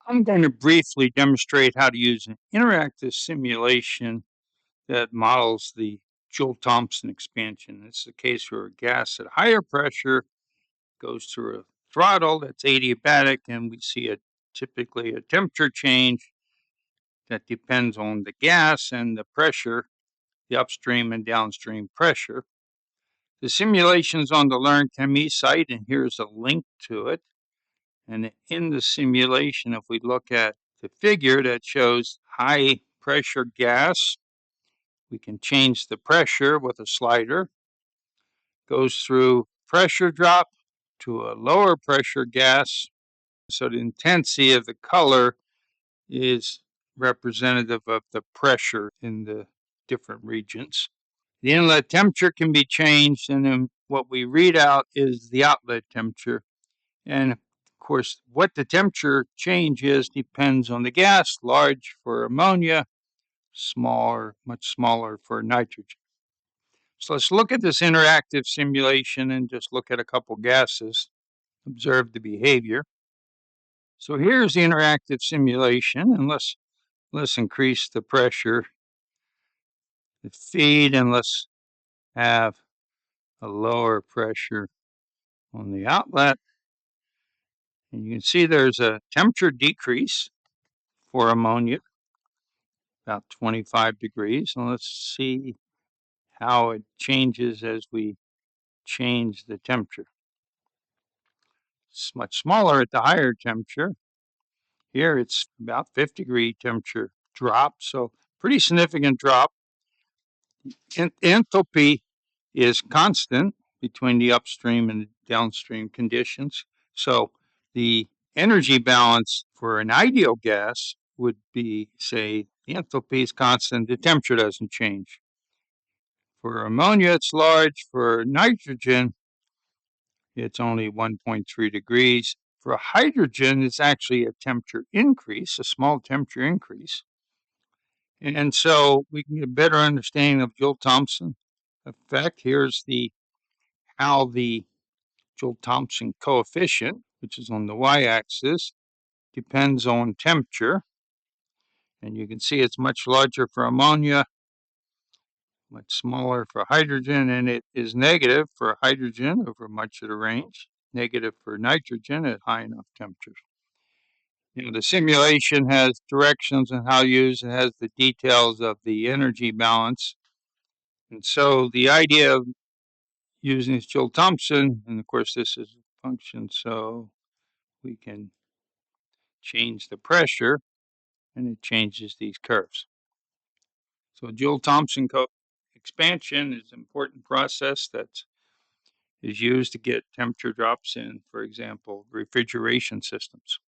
I'm going to briefly demonstrate how to use an interactive simulation that models the Joule-Thomson expansion. This is a case where a gas at higher pressure goes through a throttle that's adiabatic, and we see typically a temperature change that depends on the gas and the pressure, the upstream and downstream pressure. The simulation's on the LearnChemE site, and here's a link to it. And in the simulation, if we look at the figure that shows high pressure gas, we can change the pressure with a slider. Goes through pressure drop to a lower pressure gas. So the intensity of the color is representative of the pressure in the different regions. The inlet temperature can be changed, and then what we read out is the outlet temperature. And of course, what the temperature change is depends on the gas, large for ammonia, smaller, much smaller for nitrogen. So let's look at this interactive simulation and just look at a couple gases, observe the behavior. So here's the interactive simulation, and let's increase the pressure, the feed, and let's have a lower pressure on the outlet. And you can see there's a temperature decrease for ammonia, about 25 degrees. And let's see how it changes as we change the temperature. It's much smaller at the higher temperature. Here it's about 50-degree temperature drop, so pretty significant drop. Enthalpy is constant between the upstream and downstream conditions. So the energy balance for an ideal gas would be, say, the enthalpy is constant, the temperature doesn't change. For ammonia, it's large. For nitrogen, it's only 1.3 degrees. For hydrogen, it's actually a temperature increase, a small temperature increase. And so we can get a better understanding of Joule-Thomson effect. Here's how the Joule-Thomson coefficient, which is on the y-axis, depends on temperature. And you can see it's much larger for ammonia, much smaller for hydrogen, and it is negative for hydrogen over much of the range, negative for nitrogen at high enough temperatures. The simulation has directions on how to use it, has the details of the energy balance. And so the idea of using this Joule-Thomson, and of course this is a function, so we can change the pressure, and it changes these curves. So Joule-Thomson expansion is an important process that is used to get temperature drops in, for example, refrigeration systems.